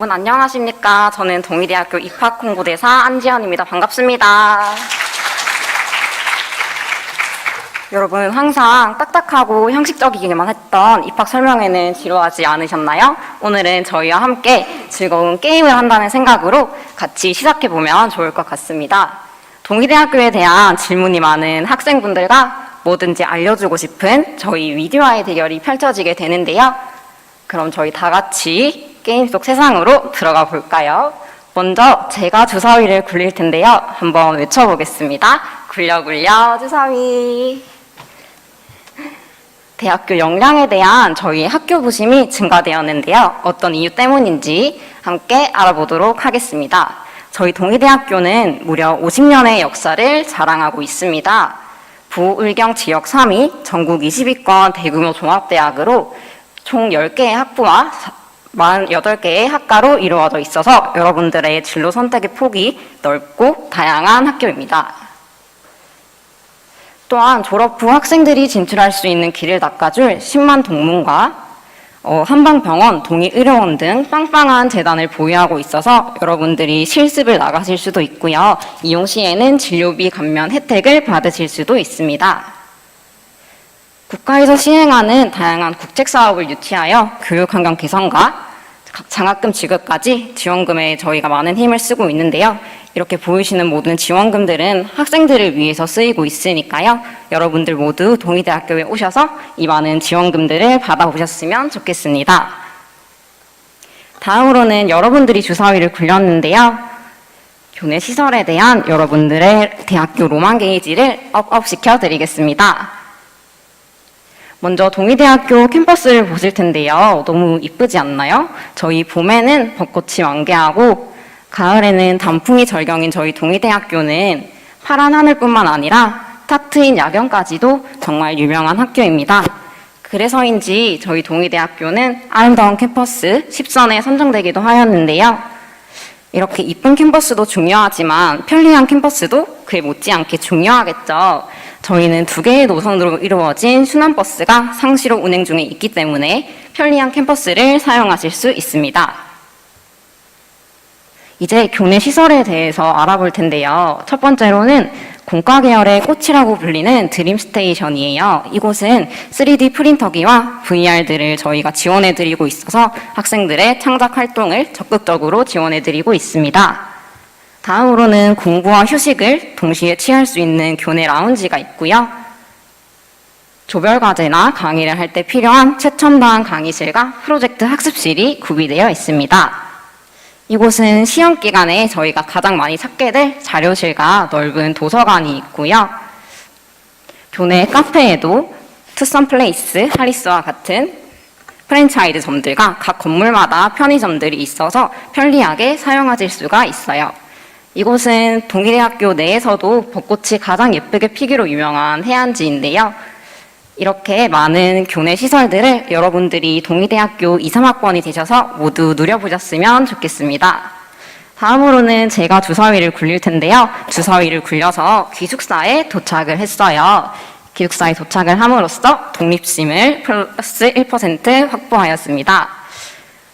여러분 안녕하십니까. 저는 동의대학교 입학홍보대사 안지연입니다. 반갑습니다. 여러분 항상 딱딱하고 형식적이기만 했던 입학 설명회는 지루하지 않으셨나요? 오늘은 저희와 함께 즐거운 게임을 한다는 생각으로 같이 시작해보면 좋을 것 같습니다. 동의대학교에 대한 질문이 많은 학생분들과 뭐든지 알려주고 싶은 저희 위디오아의 대결이 펼쳐지게 되는데요. 그럼 저희 다 같이 게임 속 세상으로 들어가 볼까요? 먼저 제가 주사위를 굴릴 텐데요. 한번 외쳐보겠습니다. 굴려 굴려 주사위. 대학교 역량에 대한 저희 학교 부심이 증가되었는데요. 어떤 이유 때문인지 함께 알아보도록 하겠습니다. 저희 동의대학교는 무려 50년의 역사를 자랑하고 있습니다. 부의경 지역 3위, 전국 20위권 대규모 종합대학으로 총 10개의 학부와 48개의 학과로 이루어져 있어서 여러분들의 진로 선택의 폭이 넓고 다양한 학교입니다. 또한 졸업 후 학생들이 진출할 수 있는 길을 닦아줄 10만 동문과 한방병원, 동의의료원 등 빵빵한 재단을 보유하고 있어서 여러분들이 실습을 나가실 수도 있고요. 이용 시에는 진료비 감면 혜택을 받으실 수도 있습니다. 국가에서 시행하는 다양한 국책사업을 유치하여 교육환경 개선과 장학금 지급까지 지원금에 저희가 많은 힘을 쓰고 있는데요. 이렇게 보이시는 모든 지원금들은 학생들을 위해서 쓰이고 있으니까요. 여러분들 모두 동의대학교에 오셔서 이 많은 지원금들을 받아보셨으면 좋겠습니다. 다음으로는 여러분들이 주사위를 굴렸는데요. 교내 시설에 대한 여러분들의 대학교 로망 게이지를 업시켜 드리겠습니다. 먼저 동의대학교 캠퍼스를 보실 텐데요. 너무 이쁘지 않나요? 저희 봄에는 벚꽃이 만개하고 가을에는 단풍이 절경인 저희 동의대학교는 파란 하늘뿐만 아니라 탁 트인 야경까지도 정말 유명한 학교입니다. 그래서인지 저희 동의대학교는 아름다운 캠퍼스 10선에 선정되기도 하였는데요. 이렇게 이쁜 캠퍼스도 중요하지만 편리한 캠퍼스도 그에 못지않게 중요하겠죠. 저희는 2개의 노선으로 이루어진 순환버스가 상시로 운행 중에 있기 때문에 편리한 캠퍼스를 사용하실 수 있습니다. 이제 교내 시설에 대해서 알아볼 텐데요. 첫 번째로는 공과 계열의 꽃이라고 불리는 드림스테이션이에요. 이곳은 3D 프린터기와 VR들을 저희가 지원해드리고 있어서 학생들의 창작 활동을 적극적으로 지원해드리고 있습니다. 다음으로는 공부와 휴식을 동시에 취할 수 있는 교내 라운지가 있고요. 조별 과제나 강의를 할 때 필요한 최첨단 강의실과 프로젝트 학습실이 구비되어 있습니다. 이곳은 시험 기간에 저희가 가장 많이 찾게 될 자료실과 넓은 도서관이 있고요. 교내 카페에도 투썸플레이스, 하리스와 같은 프랜차이즈점들과 각 건물마다 편의점들이 있어서 편리하게 사용하실 수가 있어요. 이곳은 동의대학교 내에서도 벚꽃이 가장 예쁘게 피기로 유명한 해안지인데요. 이렇게 많은 교내 시설들을 여러분들이 동의대학교 2, 3학번이 되셔서 모두 누려보셨으면 좋겠습니다. 다음으로는 제가 주사위를 굴릴 텐데요. 주사위를 굴려서 기숙사에 도착을 했어요. 기숙사에 도착을 함으로써 독립심을 플러스 1% 확보하였습니다.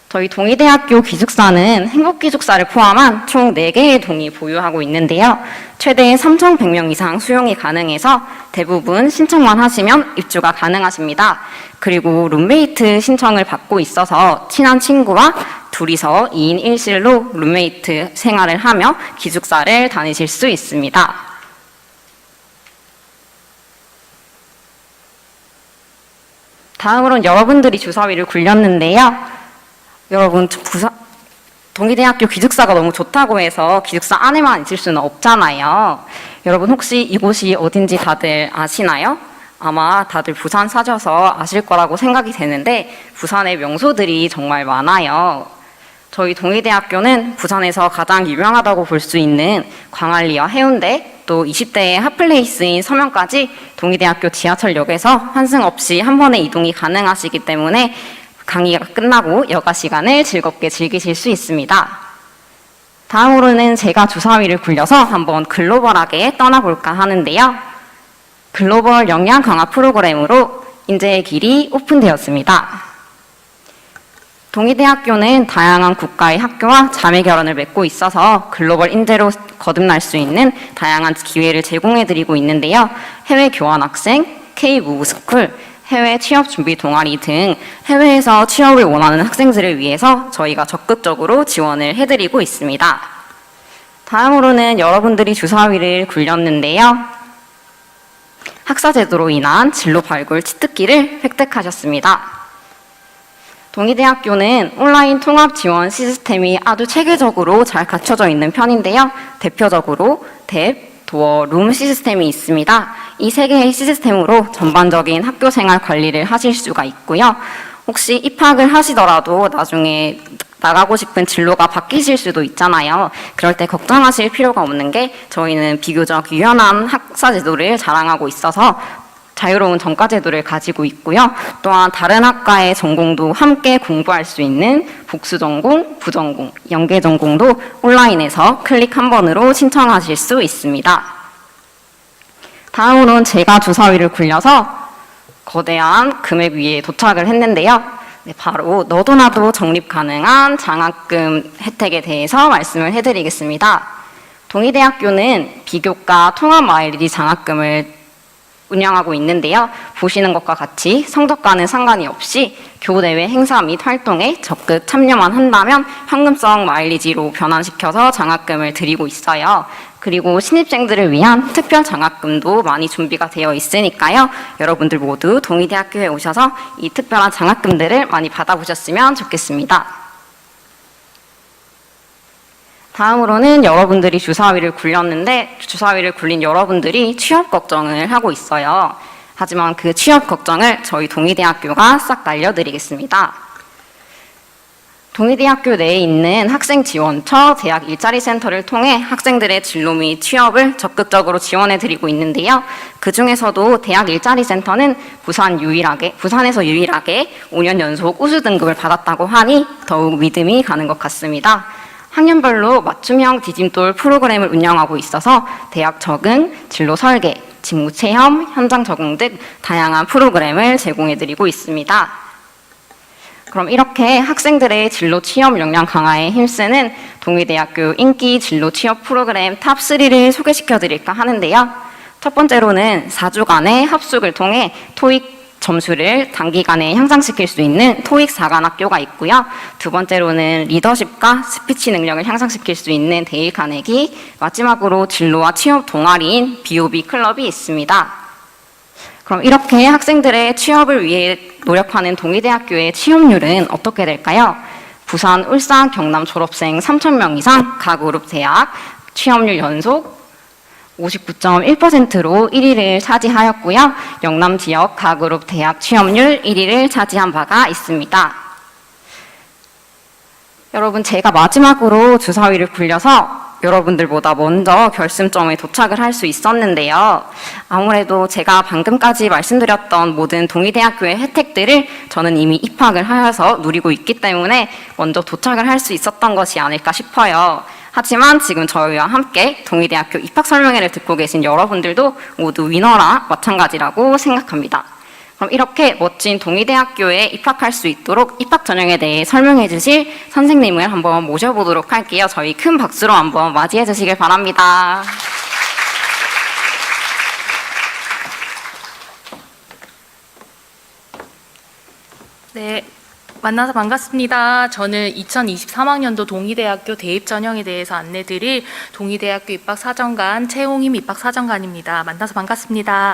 저희 동의대학교 기숙사는 행복기숙사를 포함한 총 4개의 동이 보유하고 있는데요. 최대 3,100명 이상 수용이 가능해서 대부분 신청만 하시면 입주가 가능하십니다. 그리고 룸메이트 신청을 받고 있어서 친한 친구와 둘이서 2인 1실로 룸메이트 생활을 하며 기숙사를 다니실 수 있습니다. 다음으로는 여러분들이 주사위를 굴렸는데요. 여러분, 동의대학교 기숙사가 너무 좋다고 해서 기숙사 안에만 있을 수는 없잖아요. 여러분 혹시 이곳이 어딘지 다들 아시나요? 아마 다들 부산 사셔서 아실 거라고 생각이 되는데 부산의 명소들이 정말 많아요. 저희 동의대학교는 부산에서 가장 유명하다고 볼 수 있는 광안리와 해운대, 또 20대의 핫플레이스인 서면까지 동의대학교 지하철역에서 환승 없이 한 번에 이동이 가능하시기 때문에 강의가 끝나고 여가 시간을 즐겁게 즐기실 수 있습니다. 다음으로는 제가 주사위를 굴려서 한번 글로벌하게 떠나볼까 하는데요. 글로벌 역량 강화 프로그램으로 인재의 길이 오픈되었습니다. 동의대학교는 다양한 국가의 학교와 자매 결연을 맺고 있어서 글로벌 인재로 거듭날 수 있는 다양한 기회를 제공해드리고 있는데요. 해외 교환학생, K-무브스쿨, 해외 취업 준비 동아리 등 해외에서 취업을 원하는 학생들을 위해서 저희가 적극적으로 지원을 해드리고 있습니다. 다음으로는 여러분들이 주사위를 굴렸는데요. 학사제도로 인한 진로 발굴 취득기를 획득하셨습니다. 동의대학교는 온라인 통합 지원 시스템이 아주 체계적으로 잘 갖춰져 있는 편인데요. 대표적으로 뎁, 도어, 룸 시스템이 있습니다. 이 세 개의 시스템으로 전반적인 학교 생활 관리를 하실 수가 있고요. 혹시 입학을 하시더라도 나중에 나가고 싶은 진로가 바뀌실 수도 있잖아요. 그럴 때 걱정하실 필요가 없는 게 저희는 비교적 유연한 학사제도를 자랑하고 있어서 자유로운 전과제도를 가지고 있고요. 또한 다른 학과의 전공도 함께 공부할 수 있는 복수전공, 부전공, 연계전공도 온라인에서 클릭 한 번으로 신청하실 수 있습니다. 다음으로는 제가 주사위를 굴려서 거대한 금액 위에 도착을 했는데요. 네, 바로 너도 나도 적립 가능한 장학금 혜택에 대해서 말씀을 해드리겠습니다. 동의대학교는 비교과 통합 마일리지 장학금을 운영하고 있는데요. 보시는 것과 같이 성적과는 상관이 없이 교내외 행사 및 활동에 적극 참여만 한다면 현금성 마일리지로 변환시켜서 장학금을 드리고 있어요. 그리고 신입생들을 위한 특별 장학금도 많이 준비가 되어 있으니까요. 여러분들 모두 동의대학교에 오셔서 이 특별한 장학금들을 많이 받아보셨으면 좋겠습니다. 다음으로는 여러분들이 주사위를 굴렸는데 주사위를 굴린 여러분들이 취업 걱정을 하고 있어요. 하지만 그 취업 걱정을 저희 동의대학교가 싹 날려드리겠습니다. 동의대학교 내에 있는 학생지원처 대학 일자리센터를 통해 학생들의 진로 및 취업을 적극적으로 지원해드리고 있는데요. 그 중에서도 대학 일자리센터는 부산에서 유일하게 5년 연속 우수 등급을 받았다고 하니 더욱 믿음이 가는 것 같습니다. 학년별로 맞춤형 디딤돌 프로그램을 운영하고 있어서 대학 적응, 진로 설계, 직무 체험, 현장 적응 등 다양한 프로그램을 제공해드리고 있습니다. 그럼 이렇게 학생들의 진로 취업 역량 강화에 힘쓰는 동의대학교 인기 진로 취업 프로그램 탑3를 소개시켜드릴까 하는데요. 첫 번째로는 4주간의 합숙을 통해 토익 점수를 단기간에 향상시킬 수 있는 토익 4간 학교가 있고요. 두 번째로는 리더십과 스피치 능력을 향상시킬 수 있는 데일 카네기, 마지막으로 진로와 취업 동아리인 BOB 클럽이 있습니다. 그럼 이렇게 학생들의 취업을 위해 노력하는 동의대학교의 취업률은 어떻게 될까요? 부산, 울산, 경남 졸업생 3,000명 이상 가그룹 대학 취업률 연속 59.1%로 1위를 차지하였고요. 영남 지역 가그룹 대학 취업률 1위를 차지한 바가 있습니다. 여러분, 제가 마지막으로 주사위를 굴려서 여러분들보다 먼저 결승점에 도착을 할 수 있었는데요. 아무래도 제가 방금까지 말씀드렸던 모든 동의대학교의 혜택들을 저는 이미 입학을 하여서 누리고 있기 때문에 먼저 도착을 할 수 있었던 것이 아닐까 싶어요. 하지만 지금 저희와 함께 동의대학교 입학 설명회를 듣고 계신 여러분들도 모두 위너라 마찬가지라고 생각합니다. 그럼 이렇게 멋진 동의대학교에 입학할 수 있도록 입학 전형에 대해 설명해 주실 선생님을 한번 모셔보도록 할게요. 저희 큰 박수로 한번 맞이해 주시길 바랍니다. 네. 만나서 반갑습니다. 저는 2023학년도 동의대학교 대입 전형에 대해서 안내드릴 동의대학교 입학사정관 최홍임 입학사정관입니다. 만나서 반갑습니다.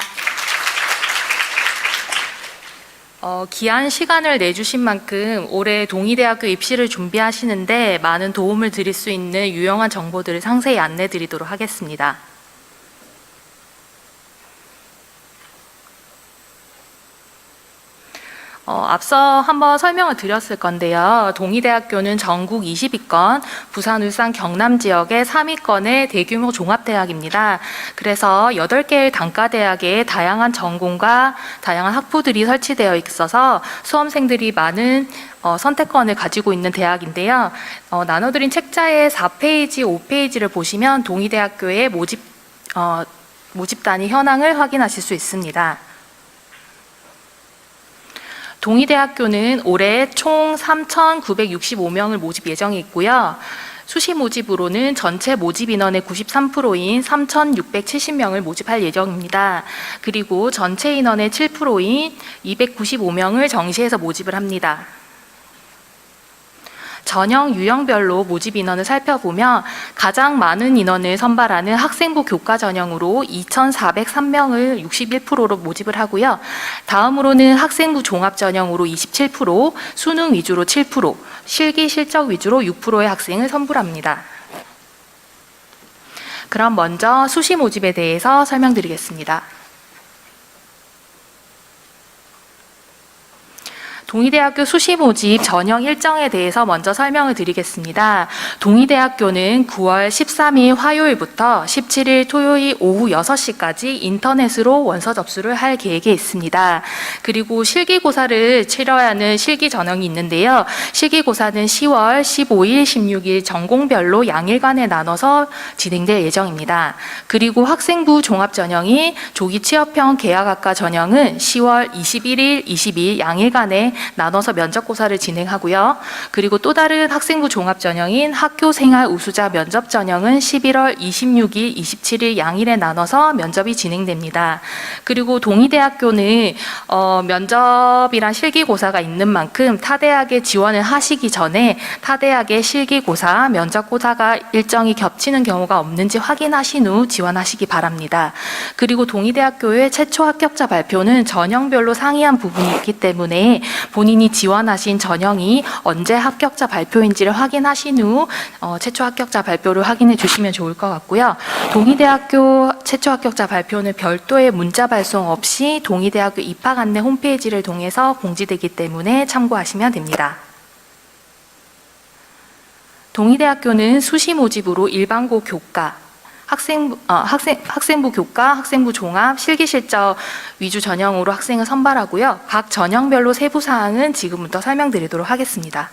귀한 시간을 내주신 만큼 올해 동의대학교 입시를 준비하시는데 많은 도움을 드릴 수 있는 유용한 정보들을 상세히 안내드리도록 하겠습니다. 앞서 한번 설명을 드렸을 건데요. 동의대학교는 전국 20위권, 부산, 울산, 경남 지역의 3위권의 대규모 종합대학입니다. 그래서 8개의 단과대학에 다양한 전공과 다양한 학부들이 설치되어 있어서 수험생들이 많은 선택권을 가지고 있는 대학인데요. 나눠드린 책자의 4페이지, 5페이지를 보시면 동의대학교의 모집 단위 현황을 확인하실 수 있습니다. 동의대학교는 올해 총 3,965명을 모집 예정이 있고요. 수시 모집으로는 전체 모집 인원의 93%인 3,670명을 모집할 예정입니다. 그리고 전체 인원의 7%인 295명을 정시해서 모집을 합니다. 전형 유형별로 모집 인원을 살펴보면 가장 많은 인원을 선발하는 학생부 교과 전형으로 2,403명을 61%로 모집을 하고요. 다음으로는 학생부 종합 전형으로 27%, 수능 위주로 7%, 실기 실적 위주로 6%의 학생을 선발합니다. 그럼 먼저 수시 모집에 대해서 설명드리겠습니다. 동의대학교 수시 모집 전형 일정에 대해서 먼저 설명을 드리겠습니다. 동의대학교는 9월 13일 화요일부터 17일 토요일 오후 6시까지 인터넷으로 원서 접수를 할 계획에 있습니다. 그리고 실기고사를 치러야 하는 실기 전형이 있는데요. 실기고사는 10월 15일, 16일 전공별로 양일간에 나눠서 진행될 예정입니다. 그리고 학생부 종합 전형인 조기 취업형 계약학과 전형은 10월 21일, 22일 양일간에 나눠서 면접고사를 진행하고요. 그리고 또 다른 학생부 종합 전형인 학교생활 우수자 면접 전형은 11월 26일, 27일 양일에 나눠서 면접이 진행됩니다. 그리고 동의대학교는 면접이란 실기고사가 있는 만큼 타대학에 지원을 하시기 전에 타대학의 실기고사, 면접고사가 일정이 겹치는 경우가 없는지 확인하신 후 지원하시기 바랍니다. 그리고 동의대학교의 최초 합격자 발표는 전형별로 상이한 부분이 있기 때문에 본인이 지원하신 전형이 언제 합격자 발표인지를 확인하신 후 최초 합격자 발표를 확인해 주시면 좋을 것 같고요. 동의대학교 최초 합격자 발표는 별도의 문자 발송 없이 동의대학교 입학 안내 홈페이지를 통해서 공지되기 때문에 참고하시면 됩니다. 동의대학교는 수시 모집으로 일반고 교과, 학생부 교과, 학생부 종합, 실기실적 위주 전형으로 학생을 선발하고요. 각 전형별로 세부 사항은 지금부터 설명드리도록 하겠습니다.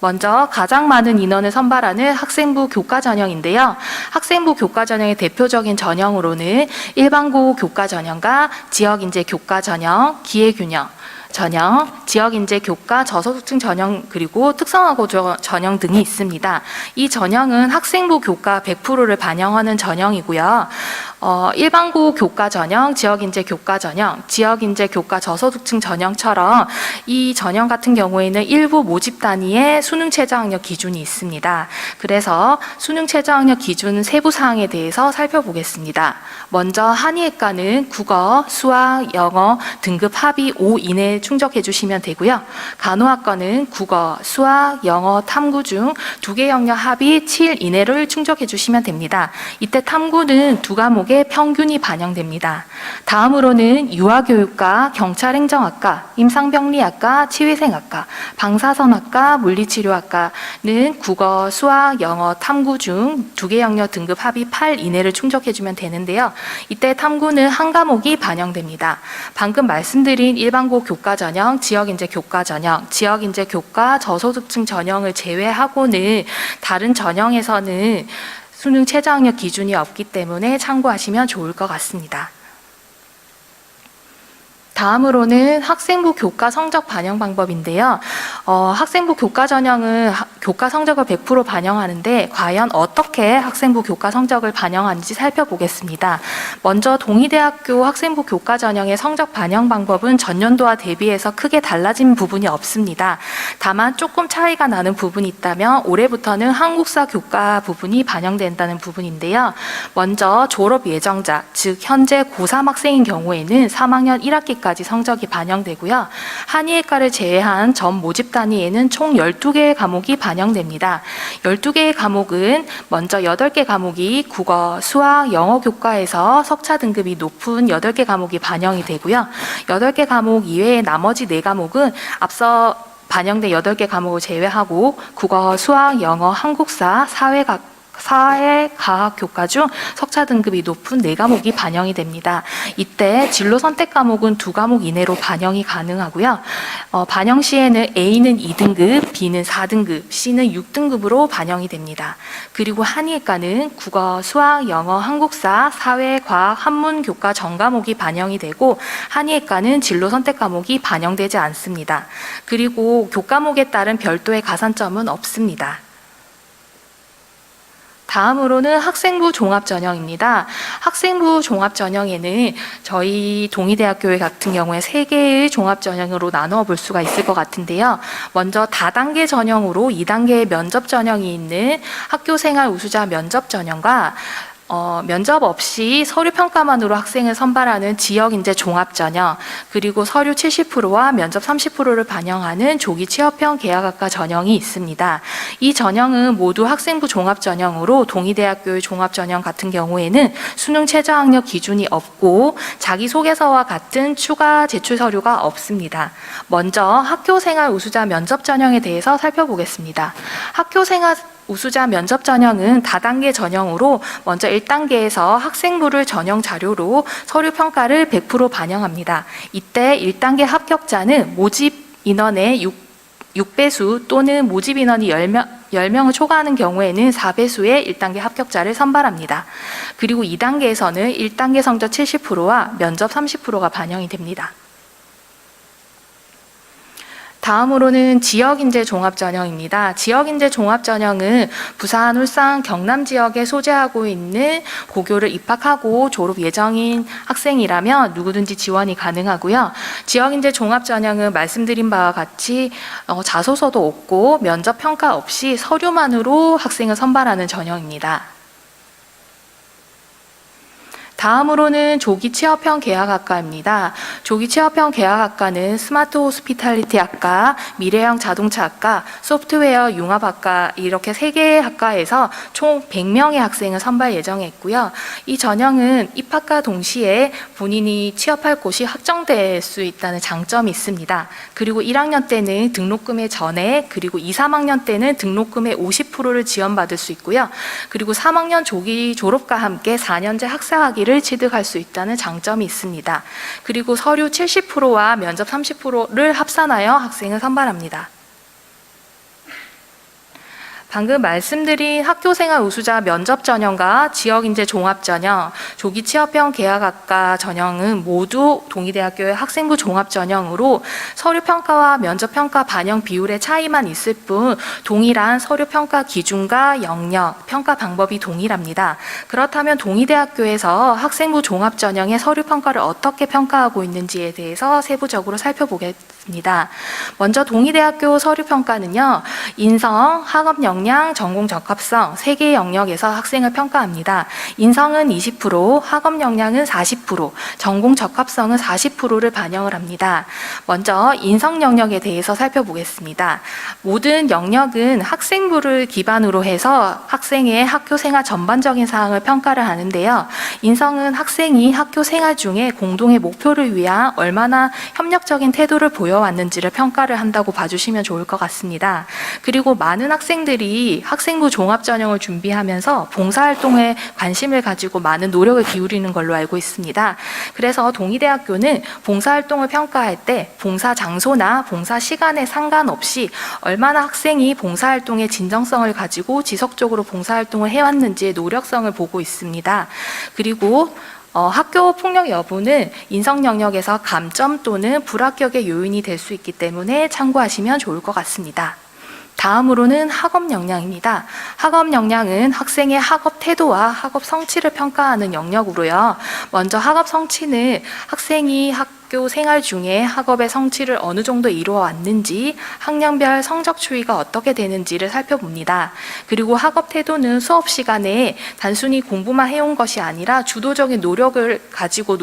먼저 가장 많은 인원을 선발하는 학생부 교과 전형인데요. 학생부 교과 전형의 대표적인 전형으로는 일반고 교과 전형과 지역인재 교과 전형, 기회균형 전형, 지역인재 교과 저소득층 전형, 그리고 특성화고 전형 등이 있습니다. 이 전형은 학생부 교과 100%를 반영하는 전형이고요. 일반고 교과 전형, 지역인재 교과 전형, 지역인재 교과 저소득층 전형처럼 이 전형 같은 경우에는 일부 모집 단위의 수능 최저학력 기준이 있습니다. 그래서 수능 최저학력 기준 세부 사항에 대해서 살펴보겠습니다. 먼저 한의학과는 국어, 수학, 영어 등급 합의 5 이내에 충족해 주시면 되고요. 간호학과는 국어, 수학, 영어, 탐구 중 2개 영역 합의 7 이내를 충족해 주시면 됩니다. 이때 탐구는 2과목의 평균이 반영됩니다. 다음으로는 유아교육과, 경찰행정학과, 임상병리학과, 치위생학과, 방사선학과, 물리치료학과는 국어, 수학, 영어, 탐구 중 2개 영역 등급 합의 8 이내를 충족해 주면 되는데요. 이때 탐구는 한 과목이 반영됩니다. 방금 말씀드린 일반고 교과 전형, 지역인재 교과 전형, 지역인재 교과 저소득층 전형을 제외하고는 다른 전형에서는 수능 최저학력 기준이 없기 때문에 참고하시면 좋을 것 같습니다. 다음으로는 학생부 교과 성적 반영 방법인데요. 학생부 교과 전형은 교과 성적을 100% 반영하는데 과연 어떻게 학생부 교과 성적을 반영하는지 살펴보겠습니다. 먼저 동의대학교 학생부 교과 전형의 성적 반영 방법은 전년도와 대비해서 크게 달라진 부분이 없습니다. 다만 조금 차이가 나는 부분이 있다면 올해부터는 한국사 교과 부분이 반영된다는 부분인데요. 먼저 졸업 예정자, 즉 현재 고3 학생인 경우에는 3학년 1학기까지 성적이 반영되고요. 한의학과를 제외한 전 모집 단위에는 총 12개의 과목이 반영됩니다. 12개의 과목은 먼저 8개 과목이 국어, 수학, 영어 교과에서 석차 등급이 높은 8개 과목이 반영이 되고요. 8개 과목 이외의 나머지 4과목은 앞서 반영된 8개 과목을 제외하고 국어, 수학, 영어, 한국사, 사회학 사회 과학 교과 중 석차 등급이 높은 4과목이 반영이 됩니다. 이때 진로 선택 과목은 2과목 이내로 반영이 가능하고요. 반영 시에는 A는 2등급, B는 4등급, C는 6등급으로 반영이 됩니다. 그리고 한의과는 국어, 수학, 영어, 한국사, 사회, 과학, 한문 교과 전 과목이 반영이 되고 한의과는 진로 선택 과목이 반영되지 않습니다. 그리고 교과목에 따른 별도의 가산점은 없습니다. 다음으로는 학생부 종합전형입니다. 학생부 종합전형에는 저희 동의대학교 같은 경우에 3개의 종합전형으로 나누어 볼 수가 있을 것 같은데요. 먼저 다단계 전형으로 2단계의 면접 전형이 있는 학교생활 우수자 면접 전형과 면접 없이 서류 평가만으로 학생을 선발하는 지역인재 종합전형, 그리고 서류 70%와 면접 30%를 반영하는 조기 취업형 계약학과 전형이 있습니다. 이 전형은 모두 학생부 종합전형으로 동의대학교의 종합전형 같은 경우에는 수능 최저학력 기준이 없고 자기소개서와 같은 추가 제출 서류가 없습니다. 먼저 학교생활 우수자 면접 전형에 대해서 살펴보겠습니다. 학교생활 우수자 면접 전형은 다단계 전형으로 먼저 1단계에서 학생부를 전형 자료로 서류 평가를 100% 반영합니다. 이때 1단계 합격자는 모집 인원의 6배수 또는 모집 인원이 10명을 초과하는 경우에는 4배수의 1단계 합격자를 선발합니다. 그리고 2단계에서는 1단계 성적 70%와 면접 30%가 반영이 됩니다. 다음으로는 지역인재 종합전형입니다. 지역인재 종합전형은 부산, 울산, 경남 지역에 소재하고 있는 고교를 입학하고 졸업 예정인 학생이라면 누구든지 지원이 가능하고요. 지역인재 종합전형은 말씀드린 바와 같이 자소서도 없고 면접 평가 없이 서류만으로 학생을 선발하는 전형입니다. 다음으로는 조기 취업형 계약학과입니다. 조기 취업형 계약학과는 스마트 호스피탈리티 학과, 미래형 자동차 학과, 소프트웨어 융합학과 이렇게 3개의 학과에서 총 100명의 학생을 선발 예정에 있고요. 이 전형은 입학과 동시에 본인이 취업할 곳이 확정될 수 있다는 장점이 있습니다. 그리고 1학년 때는 등록금의 전액, 그리고 2, 3학년 때는 등록금의 50%를 지원받을 수 있고요. 그리고 3학년 조기 졸업과 함께 4년제 학사학위를 취득할 수 있다는 장점이 있습니다. 그리고 서류 70%와 면접 30%를 합산하여 학생을 선발합니다. 방금 말씀드린 학교생활 우수자 면접 전형과 지역인재 종합전형, 조기 취업형 계약학과 전형은 모두 동의대학교의 학생부 종합전형으로 서류평가와 면접평가 반영 비율의 차이만 있을 뿐 동일한 서류평가 기준과 영역, 평가 방법이 동일합니다. 그렇다면 동의대학교에서 학생부 종합전형의 서류평가를 어떻게 평가하고 있는지에 대해서 세부적으로 살펴보겠습니다. 먼저 동의대학교 서류평가는요, 인성, 학업 역량, 전공 적합성 3개의 영역에서 학생을 평가합니다. 인성은 20%, 학업 역량은 40%, 전공 적합성은 40%를 반영을 합니다. 먼저 인성 영역에 대해서 살펴보겠습니다. 모든 영역은 학생부를 기반으로 해서 학생의 학교 생활 전반적인 사항을 평가를 하는데요. 인성은 학생이 학교 생활 중에 공동의 목표를 위한 얼마나 협력적인 태도를 보여왔는지를 평가를 한다고 봐주시면 좋을 것 같습니다. 그리고 많은 학생들이 학생부 종합전형을 준비하면서 봉사활동에 관심을 가지고 많은 노력을 기울이는 걸로 알고 있습니다. 그래서 동의대학교는 봉사활동을 평가할 때 봉사 장소나 봉사 시간에 상관없이 얼마나 학생이 봉사활동의 진정성을 가지고 지속적으로 봉사활동을 해왔는지의 노력성을 보고 있습니다. 그리고 학교 폭력 여부는 인성 영역에서 감점 또는 불합격의 요인이 될 수 있기 때문에 참고하시면 좋을 것 같습니다. 다음으로는 학업 역량입니다. 학업 역량은 학생의 학업 태도와 학업 성취를 평가하는 영역으로요. 먼저 학업 성취는 학생이 학교 생활 중에 학업의 성취를 어느 정도 이루어 왔는지, 학년별 성적 추이가 어떻게 되는지를 살펴봅니다. 그리고 학업 태도는 수업 시간에 단순히 공부만 해온 것이 아니라 주도적인 노력을 가지고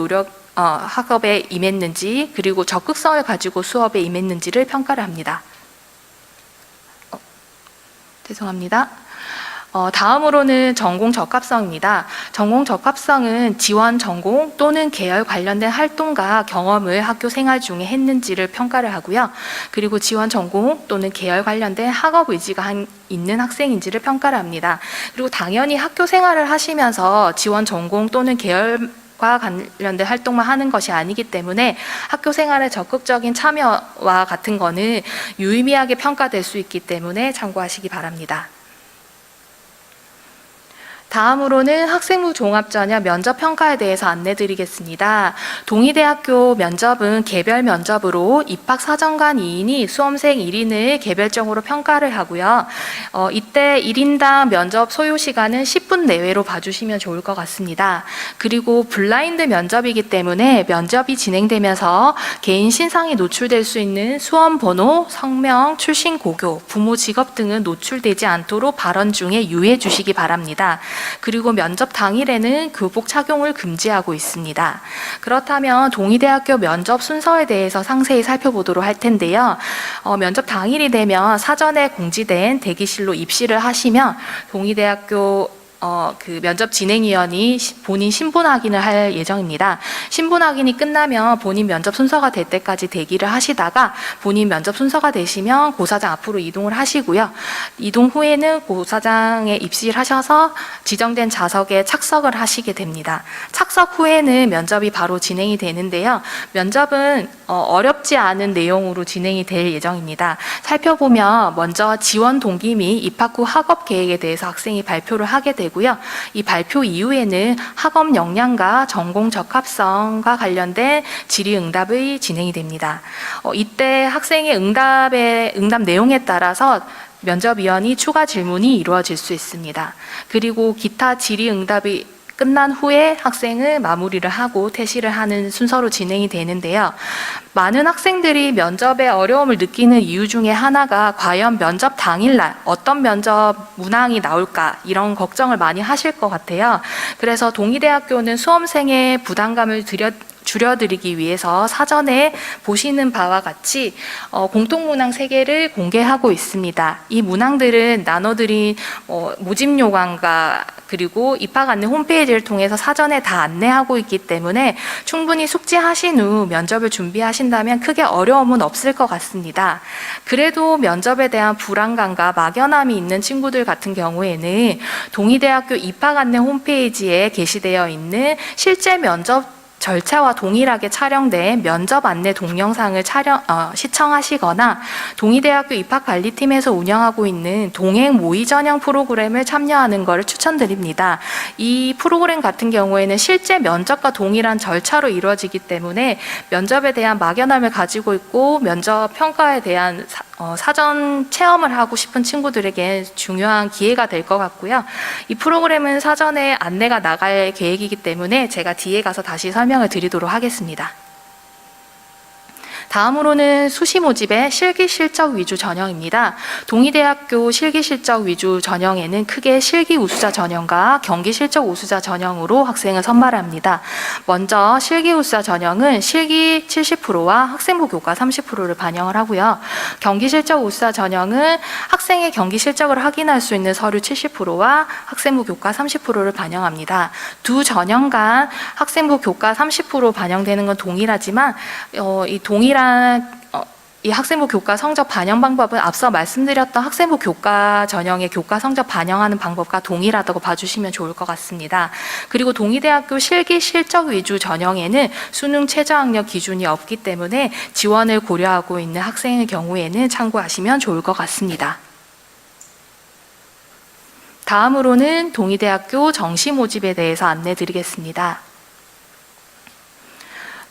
학업에 임했는지, 그리고 적극성을 가지고 수업에 임했는지를 평가를 합니다. 죄송합니다. 다음으로는 전공 적합성입니다. 전공 적합성은 지원 전공 또는 계열 관련된 활동과 경험을 학교 생활 중에 했는지를 평가를 하고요. 그리고 지원 전공 또는 계열 관련된 학업 의지가 있는 학생인지를 평가를 합니다. 그리고 당연히 학교 생활을 하시면서 지원 전공 또는 계열과 관련된 활동만 하는 것이 아니기 때문에 학교 생활에 적극적인 참여와 같은 거는 유의미하게 평가될 수 있기 때문에 참고하시기 바랍니다. 다음으로는 학생부 종합전형 면접 평가에 대해서 안내드리겠습니다. 동의대학교 면접은 개별 면접으로 입학사정관 2인이 수험생 1인을 개별적으로 평가를 하고요. 이때 1인당 면접 소요 시간은 10분 내외로 봐주시면 좋을 것 같습니다. 그리고 블라인드 면접이기 때문에 면접이 진행되면서 개인 신상이 노출될 수 있는 수험 번호, 성명, 출신 고교, 부모 직업 등은 노출되지 않도록 발언 중에 유의해 주시기 바랍니다. 그리고 면접 당일에는 교복 착용을 금지하고 있습니다. 그렇다면 동의대학교 면접 순서에 대해서 상세히 살펴보도록 할 텐데요. 면접 당일이 되면 사전에 공지된 대기실로 입실을 하시면 동의대학교 그 면접 진행위원이 본인 신분 확인을 할 예정입니다. 신분 확인이 끝나면 본인 면접 순서가 될 때까지 대기를 하시다가 본인 면접 순서가 되시면 고사장 앞으로 이동을 하시고요. 이동 후에는 고사장에 입실하셔서 지정된 좌석에 착석을 하시게 됩니다. 착석 후에는 면접이 바로 진행이 되는데요. 면접은 어렵지 않은 내용으로 진행이 될 예정입니다. 살펴보면 먼저 지원 동기 및 입학 후 학업 계획에 대해서 학생이 발표를 하게 되고요. 이 발표 이후에는 학업 역량과 전공 적합성과 관련된 질의응답이 진행이 됩니다. 이때 학생의 응답 내용에 따라서 면접위원이 추가 질문이 이루어질 수 있습니다. 그리고 기타 질의응답이 끝난 후에 학생을 마무리를 하고 퇴실을 하는 순서로 진행이 되는데요. 많은 학생들이 면접에 어려움을 느끼는 이유 중에 하나가 과연 면접 당일날 어떤 면접 문항이 나올까 이런 걱정을 많이 하실 것 같아요. 그래서 동의대학교는 수험생의 부담감을 줄여드리기 위해서 사전에 보시는 바와 같이 공통문항 3개를 공개하고 있습니다. 이 문항들은 나눠드린 모집 요강과 그리고 입학 안내 홈페이지를 통해서 사전에 다 안내하고 있기 때문에 충분히 숙지하신 후 면접을 준비하신다면 크게 어려움은 없을 것 같습니다. 그래도 면접에 대한 불안감과 막연함이 있는 친구들 같은 경우에는 동의대학교 입학 안내 홈페이지에 게시되어 있는 실제 면접 절차와 동일하게 촬영된 면접 안내 동영상을 시청하시거나 동의대학교 입학관리팀에서 운영하고 있는 동행 모의 전형 프로그램을 참여하는 것을 추천드립니다. 이 프로그램 같은 경우에는 실제 면접과 동일한 절차로 이루어지기 때문에 면접에 대한 막연함을 가지고 있고 면접 평가에 대한 사전 체험을 하고 싶은 친구들에게 중요한 기회가 될 것 같고요. 이 프로그램은 사전에 안내가 나갈 계획이기 때문에 제가 뒤에 가서 다시 설명을 드리도록 하겠습니다. 다음으로는 수시 모집의 실기 실적 위주 전형입니다. 동의대학교 실기 실적 위주 전형에는 크게 실기 우수자 전형과 경기 실적 우수자 전형으로 학생을 선발합니다. 먼저 실기 우수자 전형은 실기 70%와 학생부 교과 30%를 반영을 하고요. 경기 실적 우수자 전형은 학생의 경기 실적을 확인할 수 있는 서류 70%와 학생부 교과 30%를 반영합니다. 두 전형 간 학생부 교과 30% 반영되는 건 동일하지만 이 동일한 이 학생부 교과 성적 반영 방법은 앞서 말씀드렸던 학생부 교과 전형의 교과 성적 반영하는 방법과 동일하다고 봐주시면 좋을 것 같습니다. 그리고 동의대학교 실기 실적 위주 전형에는 수능 최저학력 기준이 없기 때문에 지원을 고려하고 있는 학생의 경우에는 참고하시면 좋을 것 같습니다. 다음으로는 동의대학교 정시 모집에 대해서 안내드리겠습니다.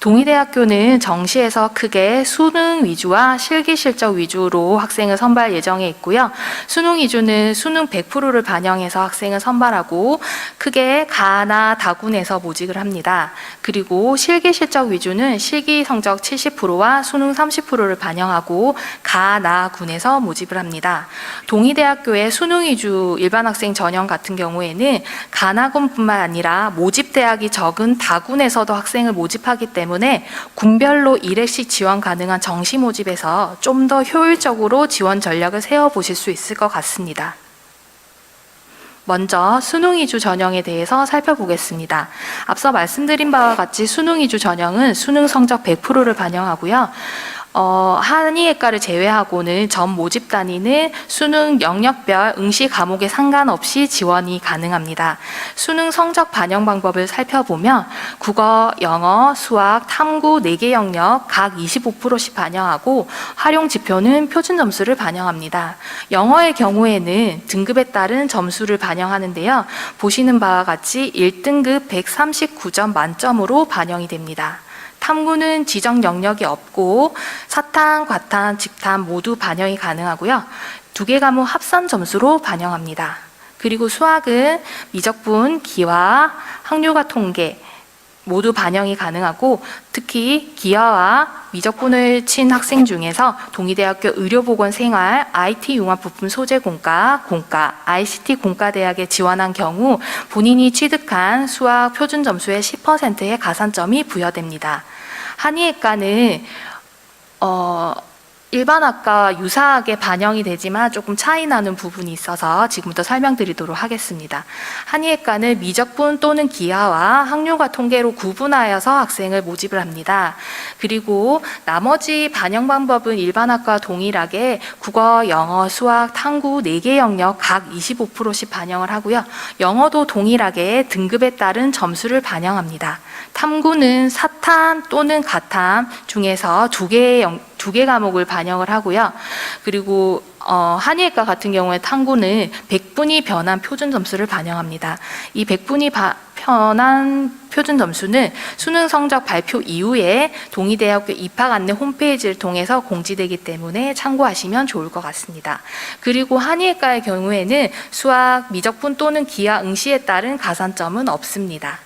동의대학교는 정시에서 크게 수능 위주와 실기 실적 위주로 학생을 선발 예정에 있고요. 수능 위주는 수능 100%를 반영해서 학생을 선발하고 크게 가나 다군에서 모집을 합니다. 그리고 실기 실적 위주는 실기 성적 70%와 수능 30%를 반영하고 가나 군에서 모집을 합니다. 동의대학교의 수능 위주 일반 학생 전형 같은 경우에는 가나군뿐만 아니라 모집 대학이 적은 다군에서도 학생을 모집하기 때문에 군별로 1회씩 지원 가능한 정시 모집에서 좀 더 효율적으로 지원 전략을 세워보실 수 있을 것 같습니다. 먼저 수능 위주 전형에 대해서 살펴보겠습니다. 앞서 말씀드린 바와 같이 수능 위주 전형은 수능 성적 100%를 반영하고요. 한의예과를 제외하고는 전 모집 단위는 수능 영역별 응시 과목에 상관없이 지원이 가능합니다. 수능 성적 반영 방법을 살펴보면 국어, 영어, 수학, 탐구 4개 영역 각 25%씩 반영하고 활용 지표는 표준 점수를 반영합니다. 영어의 경우에는 등급에 따른 점수를 반영하는데요. 보시는 바와 같이 1등급 139점 만점으로 반영이 됩니다. 탐구는 지정 영역이 없고 사탐, 과탐, 직탐 모두 반영이 가능하고요. 2개 과목 합산 점수로 반영합니다. 그리고 수학은 미적분, 기하, 확률과 통계 모두 반영이 가능하고 특히 기하와 미적분을 친 학생 중에서 동의대학교 의료보건생활, IT융합부품 소재공과, 공과, ICT 공과대학에 지원한 경우 본인이 취득한 수학 표준 점수의 10%의 가산점이 부여됩니다. 한의예과는 일반 학과와 유사하게 반영이 되지만 조금 차이 나는 부분이 있어서 지금부터 설명드리도록 하겠습니다. 한의예과는 미적분 또는 기하와 확률과 통계로 구분하여서 학생을 모집을 합니다. 그리고 나머지 반영 방법은 일반 학과와 동일하게 국어, 영어, 수학, 탐구 4개 영역 각 25%씩 반영을 하고요. 영어도 동일하게 등급에 따른 점수를 반영합니다. 탐구는 사탐 또는 가탐 중에서 2개 과목을 반영을 하고요. 그리고 한의예과 같은 경우에 탐구는 100분위 변환 표준 점수를 반영합니다. 이 100분위 변환 표준 점수는 수능 성적 발표 이후에 동의대학교 입학 안내 홈페이지를 통해서 공지되기 때문에 참고하시면 좋을 것 같습니다. 그리고 한의예과의 경우에는 수학, 미적분 또는 기하 응시에 따른 가산점은 없습니다.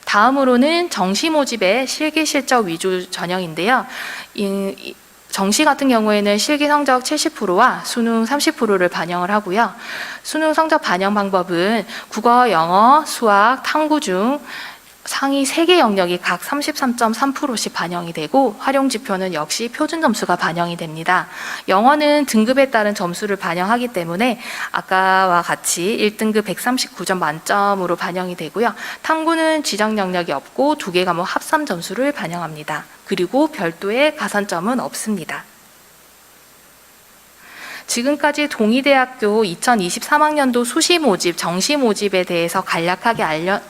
다음으로는 정시 모집의 실기 실적 위주 전형인데요. 정시 같은 경우에는 실기 성적 70%와 수능 30%를 반영을 하고요. 수능 성적 반영 방법은 국어, 영어, 수학, 탐구 중 상위 3개 영역이 각 33.3%씩 반영이 되고 활용 지표는 역시 표준 점수가 반영이 됩니다. 영어는 등급에 따른 점수를 반영하기 때문에 아까와 같이 1등급 139점 만점으로 반영이 되고요. 탐구는 지정 영역이 없고 2개 과목 합산 점수를 반영합니다. 그리고 별도의 가산점은 없습니다. 지금까지 동의대학교 2023학년도 수시 모집, 정시 모집에 대해서 간략하게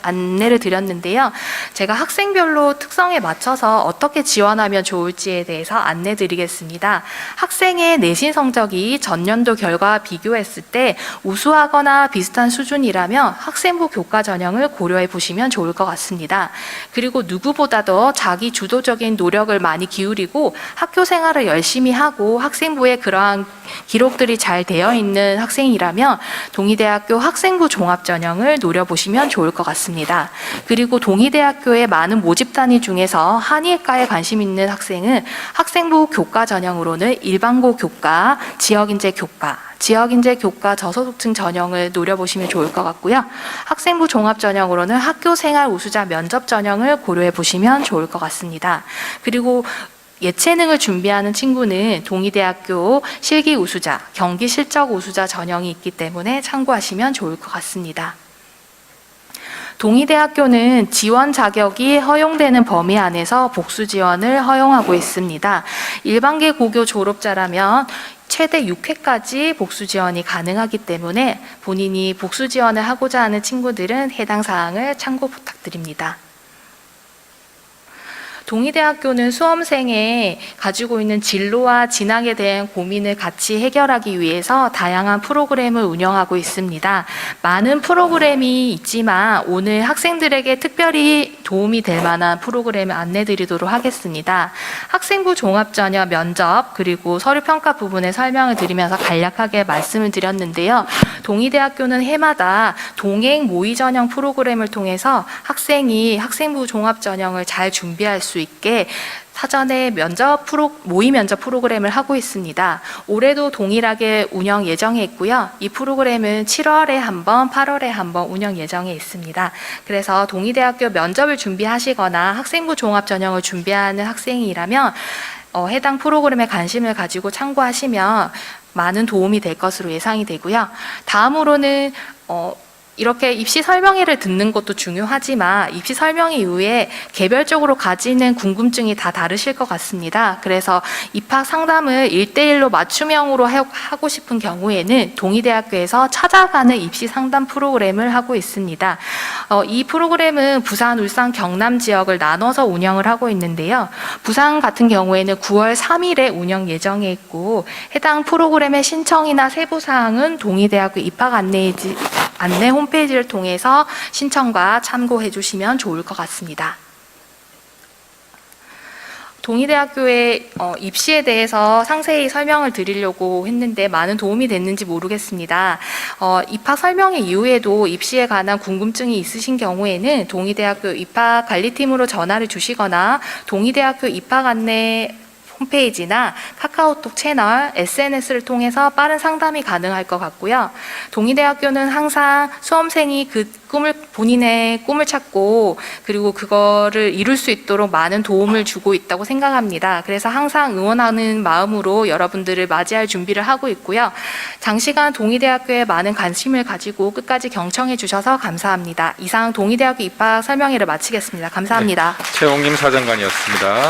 안내를 드렸는데요. 제가 학생별로 특성에 맞춰서 어떻게 지원하면 좋을지에 대해서 안내 드리겠습니다. 학생의 내신 성적이 전년도 결과와 비교했을 때 우수하거나 비슷한 수준이라면 학생부 교과 전형을 고려해 보시면 좋을 것 같습니다. 그리고 누구보다도 자기 주도적인 노력을 많이 기울이고 학교 생활을 열심히 하고 학생부에 그러한 기록들이 잘 되어 있는 학생이라면 동의대학교 학생부 종합전형을 노려보시면 좋을 것 같습니다. 그리고 동의대학교의 많은 모집 단위 중에서 한의예과에 관심 있는 학생은 학생부 교과 전형으로는 일반고 교과, 지역인재 교과, 지역인재 교과 저소득층 전형을 노려보시면 좋을 것 같고요. 학생부 종합 전형으로는 학교생활 우수자 면접 전형을 고려해 보시면 좋을 것 같습니다. 그리고 예체능을 준비하는 친구는 동의대학교 실기 우수자, 경기 실적 우수자 전형이 있기 때문에 참고하시면 좋을 것 같습니다. 동의대학교는 지원 자격이 허용되는 범위 안에서 복수 지원을 허용하고 있습니다. 일반계 고교 졸업자라면 최대 6회까지 복수 지원이 가능하기 때문에 본인이 복수 지원을 하고자 하는 친구들은 해당 사항을 참고 부탁드립니다. 동의대학교는 수험생의 가지고 있는 진로와 진학에 대한 고민을 같이 해결하기 위해서 다양한 프로그램을 운영하고 있습니다. 많은 프로그램이 있지만 오늘 학생들에게 특별히 도움이 될 만한 프로그램을 안내드리도록 하겠습니다. 학생부 종합전형 면접 그리고 서류평가 부분에 설명을 드리면서 간략하게 말씀을 드렸는데요. 동의대학교는 해마다 동행 모의 전형 프로그램을 통해서 학생이 학생부 종합전형을 잘 준비할 수 있게 사전에 모의 면접 프로그램을 하고 있습니다. 올해도 동일하게 운영 예정에 있고요. 이 프로그램은 7월에 한 번, 8월에 한 번 운영 예정에 있습니다. 그래서 동의대학교 면접을 준비하시거나 학생부 종합 전형을 준비하는 학생이라면 해당 프로그램에 관심을 가지고 참고하시면 많은 도움이 될 것으로 예상이 되고요. 다음으로는 이렇게 입시 설명회를 듣는 것도 중요하지만 입시 설명회 이후에 개별적으로 가지는 궁금증이 다 다르실 것 같습니다. 그래서 입학 상담을 1대1로 맞춤형으로 하고 싶은 경우에는 동의대학교에서 찾아가는 입시 상담 프로그램을 하고 있습니다. 이 프로그램은 부산, 울산, 경남 지역을 나눠서 운영을 하고 있는데요. 부산 같은 경우에는 9월 3일에 운영 예정에 있고 해당 프로그램의 신청이나 세부 사항은 동의대학교 입학 안내 홈페이지를 통해서 신청과 참고해 주시면 좋을 것 같습니다. 동의대학교의 입시에 대해서 상세히 설명을 드리려고 했는데 많은 도움이 됐는지 모르겠습니다. 입학 설명회 이후에도 입시에 관한 궁금증이 있으신 경우에는 동의대학교 입학관리팀으로 전화를 주시거나 동의대학교 입학 안내 홈페이지나 카카오톡 채널, SNS를 통해서 빠른 상담이 가능할 것 같고요. 동의대학교는 항상 수험생이 본인의 꿈을 찾고 그리고 그거를 이룰 수 있도록 많은 도움을 주고 있다고 생각합니다. 그래서 항상 응원하는 마음으로 여러분들을 맞이할 준비를 하고 있고요. 장시간 동의대학교에 많은 관심을 가지고 끝까지 경청해 주셔서 감사합니다. 이상 동의대학교 입학 설명회를 마치겠습니다. 감사합니다. 네, 최홍림 사정관이었습니다.